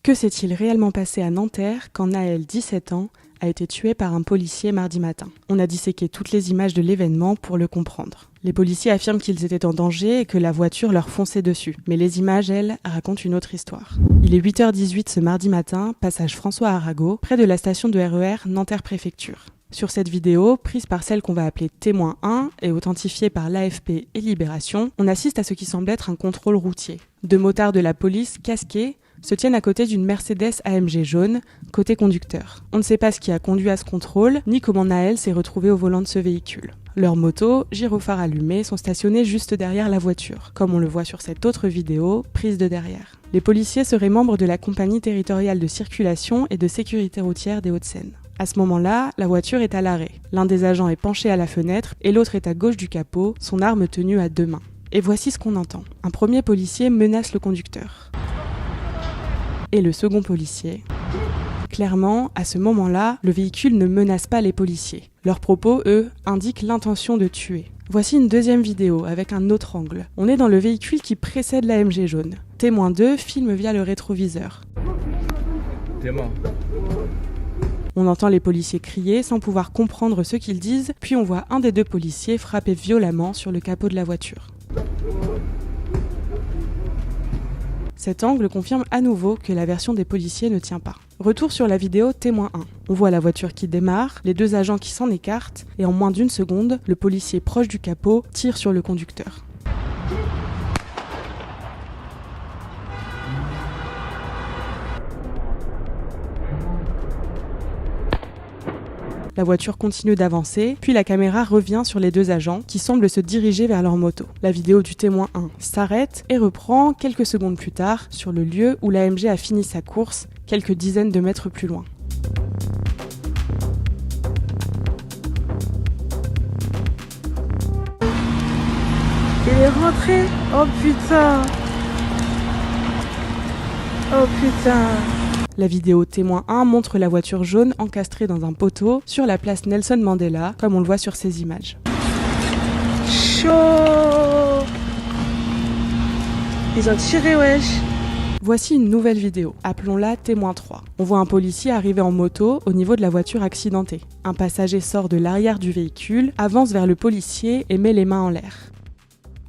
Que s'est-il réellement passé à Nanterre quand Naël, 17 ans, a été tué par un policier mardi matin? On a disséqué toutes les images de l'événement pour le comprendre. Les policiers affirment qu'ils étaient en danger et que la voiture leur fonçait dessus. Mais les images, elles, racontent une autre histoire. Il est 8h18 ce mardi matin, passage François Arago, près de la station de RER Nanterre Préfecture. Sur cette vidéo, prise par celle qu'on va appeler témoin 1 et authentifiée par l'AFP et Libération, on assiste à ce qui semble être un contrôle routier. Deux motards de la police, casqués, se tiennent à côté d'une Mercedes AMG jaune, côté conducteur. On ne sait pas ce qui a conduit à ce contrôle, ni comment Naël s'est retrouvé au volant de ce véhicule. Leurs motos, gyrophares allumés, sont stationnés juste derrière la voiture, comme on le voit sur cette autre vidéo, prise de derrière. Les policiers seraient membres de la compagnie territoriale de circulation et de sécurité routière des Hauts-de-Seine. À ce moment-là, la voiture est à l'arrêt. L'un des agents est penché à la fenêtre et l'autre est à gauche du capot, son arme tenue à deux mains. Et voici ce qu'on entend. Un premier policier menace le conducteur. Et le second policier. Clairement, à ce moment-là, le véhicule ne menace pas les policiers. Leurs propos, eux, indiquent l'intention de tuer. Voici une deuxième vidéo avec un autre angle. On est dans le véhicule qui précède l'AMG jaune. Témoin 2 filme via le rétroviseur. Témoin. On entend les policiers crier sans pouvoir comprendre ce qu'ils disent, puis on voit un des deux policiers frapper violemment sur le capot de la voiture. Cet angle confirme à nouveau que la version des policiers ne tient pas. Retour sur la vidéo témoin 1. On voit la voiture qui démarre, les deux agents qui s'en écartent, et en moins d'une seconde, le policier proche du capot tire sur le conducteur. La voiture continue d'avancer, puis la caméra revient sur les deux agents qui semblent se diriger vers leur moto. La vidéo du témoin 1 s'arrête et reprend quelques secondes plus tard sur le lieu où l'AMG a fini sa course, quelques dizaines de mètres plus loin. Il est rentré. Oh putain. Oh putain. La vidéo témoin 1 montre la voiture jaune encastrée dans un poteau sur la place Nelson Mandela, comme on le voit sur ces images. Chaud. Ils ont tiré, wesh. Voici une nouvelle vidéo, appelons-la témoin 3. On voit un policier arriver en moto au niveau de la voiture accidentée. Un passager sort de l'arrière du véhicule, avance vers le policier et met les mains en l'air.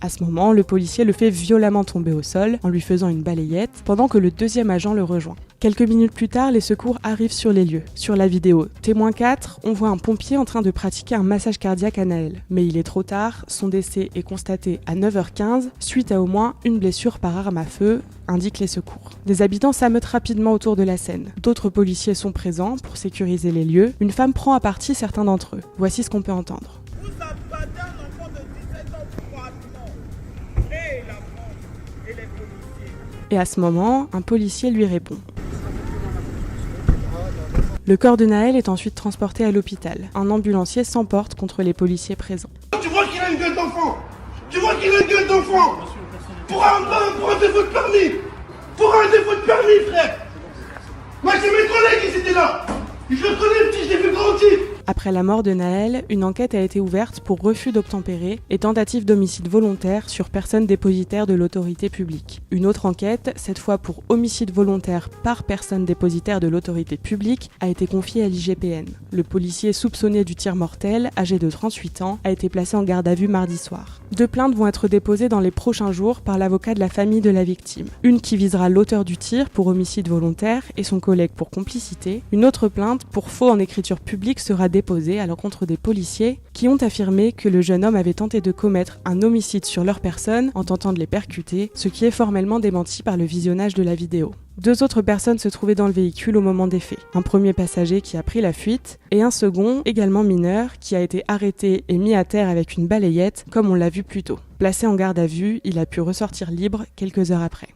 À ce moment, le policier le fait violemment tomber au sol en lui faisant une balayette pendant que le deuxième agent le rejoint. Quelques minutes plus tard, les secours arrivent sur les lieux. Sur la vidéo témoin 4, on voit un pompier en train de pratiquer un massage cardiaque à Naël. Mais il est trop tard, son décès est constaté à 9h15 suite à au moins une blessure par arme à feu, indiquent les secours. Des habitants s'ameutent rapidement autour de la scène. D'autres policiers sont présents pour sécuriser les lieux. Une femme prend à partie certains d'entre eux. Voici ce qu'on peut entendre. Et à ce moment, un policier lui répond. Le corps de Naël est ensuite transporté à l'hôpital. Un ambulancier s'emporte contre les policiers présents. Tu vois qu'il a une gueule d'enfant. Tu vois qu'il a une gueule d'enfant. Pour un défaut de permis. Pour un défaut de permis, frère. Moi, c'est mes collègues qui étaient là. Je le connais, petit, je l'ai vu grandir. Après la mort de Naël, une enquête a été ouverte pour refus d'obtempérer et tentative d'homicide volontaire sur personne dépositaire de l'autorité publique. Une autre enquête, cette fois pour homicide volontaire par personne dépositaire de l'autorité publique, a été confiée à l'IGPN. Le policier soupçonné du tir mortel, âgé de 38 ans, a été placé en garde à vue mardi soir. 2 plaintes vont être déposées dans les prochains jours par l'avocat de la famille de la victime. Une qui visera l'auteur du tir pour homicide volontaire et son collègue pour complicité. Une autre plainte pour faux en écriture publique sera déposée à l'encontre des policiers qui ont affirmé que le jeune homme avait tenté de commettre un homicide sur leur personne en tentant de les percuter, ce qui est formellement démenti par le visionnage de la vidéo. 2 autres personnes se trouvaient dans le véhicule au moment des faits. Un premier passager qui a pris la fuite et un second, également mineur, qui a été arrêté et mis à terre avec une balayette, comme on l'a vu plus tôt. Placé en garde à vue, il a pu ressortir libre quelques heures après.